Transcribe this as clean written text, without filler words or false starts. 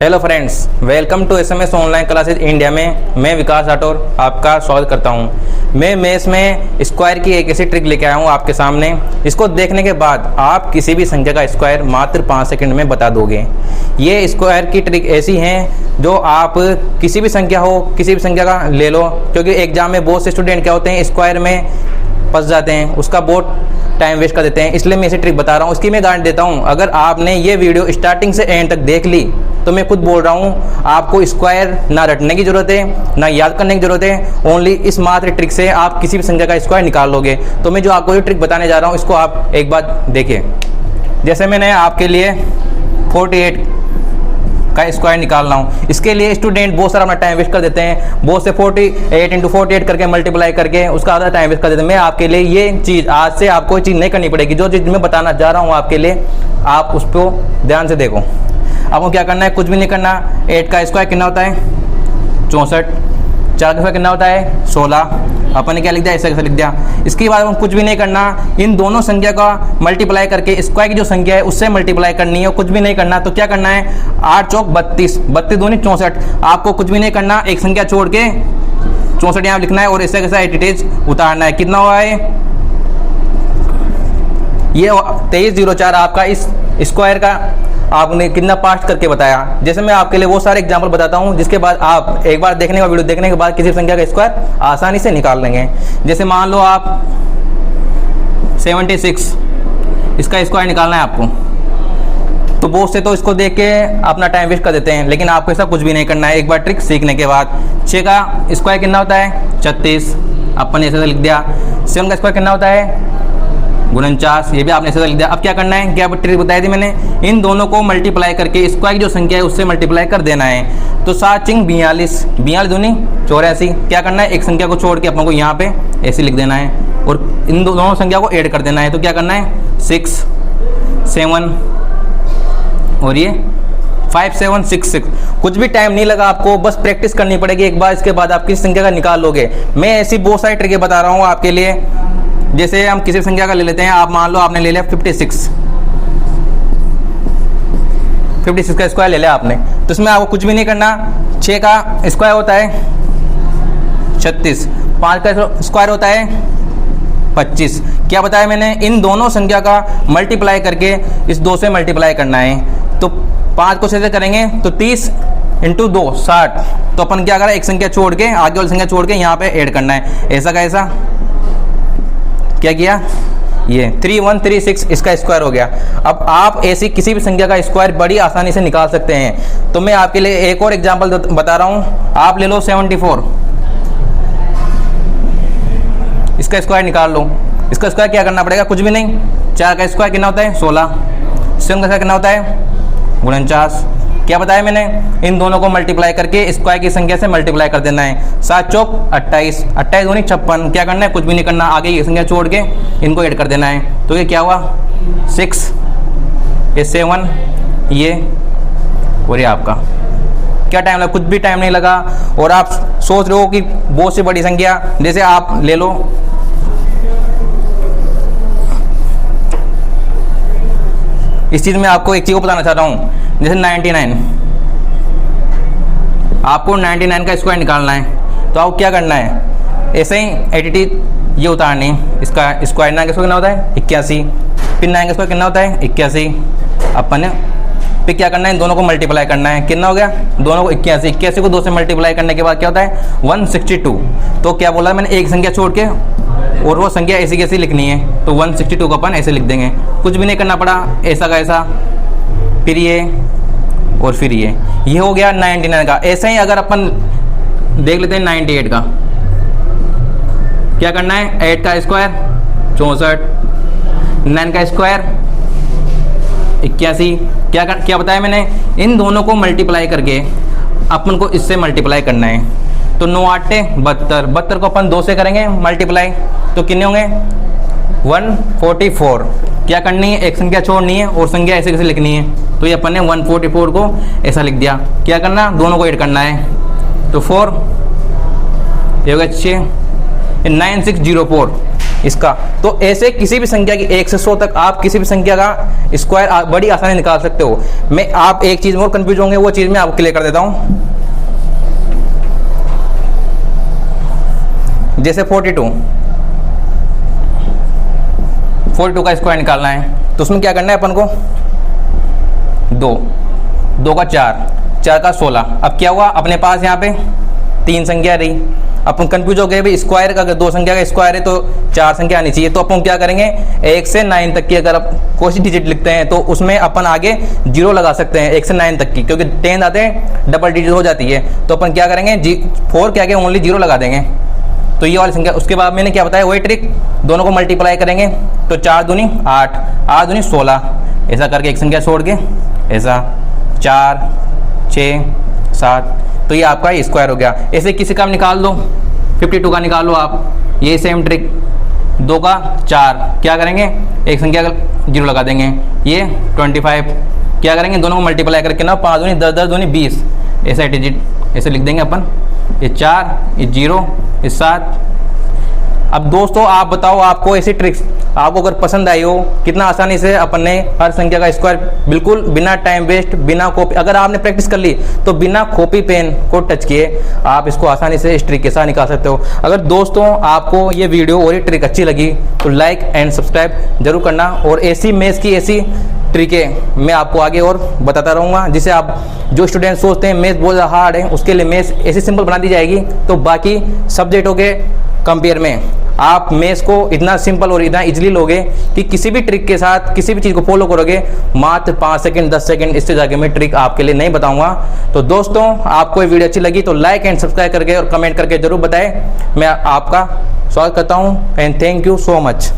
Hello friends, welcome to SMS online classes India में मैं विकास राठौर आपका स्वागत करता हूं। मैं मेष में स्क्वायर की एक ऐसी ट्रिक लेके आया हूं आपके सामने। इसको देखने के बाद आप किसी भी संख्या का स्क्वायर मात्र 5 सेकंड में बता दोगे। ये स्क्वायर की ट्रिक ऐसी है जो आप किसी भी संख्या हो, किसी भी संख्या का ले लो, क्योंकि एग्जाम में बहुत से स्टूडेंट क्या होते हैं स्क्वायर में फंस जाते हैं, उसका बहुत टाइम वेस्ट कर देते हैं। इसलिए मैं ऐसी ट्रिक बता रहा हूँ। इसकी मैं गारंटी देता हूँ, अगर आपने ये वीडियो स्टार्टिंग से एंड तक देख ली तो मैं खुद बोल रहा हूँ आपको स्क्वायर ना रटने की जरूरत है ना याद करने की जरूरत है। ओनली इस मात्र ट्रिक से आप किसी भी संख्या का स्क्वायर निकाल लोगे। तो मैं जो आपको ये ट्रिक बताने जा रहा हूँ इसको आप एक बार देखिए। जैसे मैंने आपके लिए 48 का स्क्वायर निकालना हूँ, इसके लिए स्टूडेंट बहुत सारा अपना टाइम वेस्ट कर देते हैं। बहुत से 48 × 48 करके मल्टीप्लाई करके उसका आधा टाइम वेस्ट कर देते हैं। मैं आपके लिए ये चीज़ आज से आपको चीज़ नहीं करनी पड़ेगी। जो चीज़ मैं बताना चाह रहा हूँ आपके लिए, आप उसको ध्यान से देखो। आपको क्या करना है, कुछ भी नहीं करना। 8 का स्क्वायर कितना होता है 64, 4 का स्क्वायर कितना होता है 16। अपन ने क्या लिख दिया, ऐसे कैसे लिख दिया। इसके बाद हम कुछ भी नहीं करना, इन दोनों संख्या का मल्टीप्लाई करके स्क्वायर की जो संख्या है उससे मल्टीप्लाई करनी है। कुछ भी नहीं करना। तो क्या करना है, 8 चौक 32, 32 दूनी 64। आपको कुछ भी नहीं करना, एक संख्या छोड़ के 64 यहाँ लिखना है और ऐसे कैसा एटीटेज उतारना है। कितना हुआ है ये 2304। आपका इस स्क्वायर का आपने कितना पास्ट करके बताया। जैसे मैं आपके लिए वो सारे एग्जाम्पल बताता हूँ जिसके बाद आप एक बार देखने का वीडियो देखने के बाद किसी संख्या का स्क्वायर आसानी से निकाल लेंगे। जैसे मान लो आप 76 इसका स्क्वायर निकालना है आपको, तो बहुत से तो इसको देख के अपना टाइम वेस्ट कर देते हैं, लेकिन आपको ऐसा कुछ भी नहीं करना है। एक बार ट्रिक सीखने के बाद 6 का स्क्वायर कितना होता है 36, अपन ने ऐसे लिख दिया। 7 का स्क्वायर कितना होता है 49, ये भी आपने ऐसे लिख दिया। अब क्या करना है, क्या ट्रिक बताई थी मैंने, इन दोनों को मल्टीप्लाई करके स्क्वायर की जो संख्या है उससे मल्टीप्लाई कर देना है। तो 7 × 42, 42 दूनी 84। क्या करना है, एक संख्या को छोड़ के अपन को यहाँ पे ऐसे लिख देना है और इन दोनों संख्या को ऐड कर देना है। तो क्या करना है 6 7 और ये 5 7 6 6। कुछ भी टाइम नहीं लगा आपको, बस प्रैक्टिस करनी पड़ेगी एक बार। इसके बाद आप किस संख्या का निकाल लोगे। मैं ऐसी बहुत सारी ट्रिकें बता रहा हूँ आपके लिए। जैसे हम किसी संख्या का ले लेते हैं, आप मान लो आपने ले लिया 56 का स्क्वायर ले लिया आपने, तो इसमें आपको कुछ भी नहीं करना। 6 का स्क्वायर होता है 36, 5 का स्क्वायर होता है 25। क्या बताया मैंने, इन दोनों संख्या का मल्टीप्लाई करके इस 2 से मल्टीप्लाई करना है। तो 5 को 6 से करेंगे तो 30 × 2 60। तो अपन क्या करें, एक संख्या छोड़ के आगे वाली संख्या छोड़ के यहाँ पे ऐड करना है। ऐसा का ऐसा क्या किया, ये 3136 इसका स्क्वायर हो गया। अब आप ऐसी किसी भी संख्या का स्क्वायर बड़ी आसानी से निकाल सकते हैं। तो मैं आपके लिए एक और एग्जांपल बता रहा हूं। आप ले लो 74, इसका स्क्वायर निकाल लो। इसका स्क्वायर क्या करना पड़ेगा, कुछ भी नहीं। 4 का स्क्वायर कितना होता है 16, 7 का स्क्वायर कितना होता है 49। क्या बताया मैंने, इन दोनों को मल्टीप्लाई करके स्क्वायर की संख्या से मल्टीप्लाई कर देना है। 7 चौक 28, 28 दूनी 56। क्या करना है, कुछ भी नहीं करना, आगे ये संख्या छोड़ के इनको ऐड कर देना है। तो ये क्या हुआ 6, ये 7, ये और ये आपका। क्या टाइम लगा, कुछ भी टाइम नहीं लगा। और आप सोच रहे हो कि बहुत सी बड़ी संख्या, जैसे आप ले लो इस चीज़ में आपको एक चीज़ को बताना चाह रहा हूँ। जैसे 99, आपको 99 का स्क्वायर निकालना है। तो आपको क्या करना है, ऐसे ही 80 ये उतारनी है। इसका स्क्वायर 9 का स्क्वायर कितना होता है 81, फिर 9 का स्क्वायर कितना होता है 81। अपन ने फिर क्या करना है, इन दोनों को मल्टीप्लाई करना है। कितना हो गया, दोनों को 81, 81 को 2 से मल्टीप्लाई करने के बाद क्या होता है 162। तो क्या बोला मैंने, एक संख्या छोड़ के और वो संख्या ऐसी कैसी लिखनी है। तो 162 को अपन ऐसे लिख देंगे। कुछ भी नहीं करना पड़ा, ऐसा का ऐसा, फिर ये और फिर ये हो गया 99 का। ऐसे ही अगर अपन देख लेते हैं 98 का, क्या करना है, 8 का स्क्वायर 64, 9 का स्क्वायर 81। क्या बताया मैंने, इन दोनों को मल्टीप्लाई करके अपन को इससे मल्टीप्लाई करना है। तो 9 8 72, 72 को अपन 2 से करेंगे मल्टीप्लाई, तो कितने होंगे 144। क्या करनी है, एक संख्या छोड़नी है और संख्या ऐसे कैसे लिखनी है। तो ये अपन ने 144 को ऐसा लिख दिया। क्या करना, दोनों को ऐड करना है। तो 4 ये हो गया 6, 9604। इसका। तो ऐसे किसी भी संख्या की 1 से 100 तक आप किसी भी संख्या का स्क्वायर बड़ी आसानी निकाल सकते हो। मैं आप एक चीज में और कंफ्यूज होंगे, वो चीज मैं आपको क्लियर कर देता हूं। जैसे 42 का स्क्वायर निकालना है तो उसमें क्या करना है अपन को, 2 का 4 का 16। अब क्या हुआ, अपने पास यहाँ पे 3 संख्या रही, अपन कंफ्यूज हो गए भाई स्क्वायर का, अगर 2 संख्या का स्क्वायर है तो 4 संख्या आनी चाहिए। तो अपन क्या करेंगे, 1 से 9 तक की अगर आप कोई डिजिट लिखते हैं तो उसमें अपन आगे 0 लगा सकते हैं 1 से 9 तक की, क्योंकि 10 आते हैं डबल डिजिट हो जाती है। तो अपन क्या करेंगे, 4 के आगे ओनली 0 लगा देंगे, तो ये वाली संख्या। उसके बाद मैंने क्या बताया, वही ट्रिक, दोनों को मल्टीप्लाई करेंगे तो 4 दूनी 8, 8 दूनी 16, ऐसा करके एक संख्या छोड़ के ऐसा 4, 6, 7, तो ये आपका स्क्वायर हो गया। ऐसे किसी का निकाल दो, 52 का निकाल लो आप, ये सेम ट्रिक। 2 का 4 क्या करेंगे, एक संख्या का 0 लगा देंगे, ये 25 क्या करेंगे, दोनों को मल्टीप्लाई करके ना 5 दूनी 10, 10 दूनी 20, ऐसा डिजिट ऐसे लिख देंगे अपन, ये 4, ये 0, ये 7। अब दोस्तों आप बताओ, आपको ऐसी ट्रिक्स आपको अगर पसंद आई हो, कितना आसानी से अपन ने हर संख्या का स्क्वायर बिल्कुल बिना टाइम वेस्ट, बिना कॉपी, अगर आपने प्रैक्टिस कर ली तो बिना कॉपी पेन को टच किए आप इसको आसानी से इस ट्रिक के साथ निकाल सकते हो। अगर दोस्तों आपको ये वीडियो और ये ट्रिक अच्छी लगी तो लाइक एंड सब्सक्राइब जरूर करना, और ऐसी मैथ्स की ऐसी ट्रिकें मैं आपको आगे और बताता रहूँगा, जिसे आप जो स्टूडेंट सोचते हैं मैथ्स बहुत ज़्यादा हार्ड है, उसके लिए मैथ्स ऐसी सिंपल बना दी जाएगी, तो बाकी सब्जेक्टों के कंपेयर में आप मैथ्स को इतना सिंपल और इतना इजीली लोगे कि किसी भी ट्रिक के साथ किसी भी चीज़ को फॉलो करोगे मात्र 5 सेकंड 10 सेकंड, इससे जाके मैं ट्रिक आपके लिए नहीं बताऊंगा। तो दोस्तों आपको ये वीडियो अच्छी लगी तो लाइक एंड सब्सक्राइब करके और कमेंट करके जरूर बताएं। मैं आपका स्वागत करता हूं and thank you so much.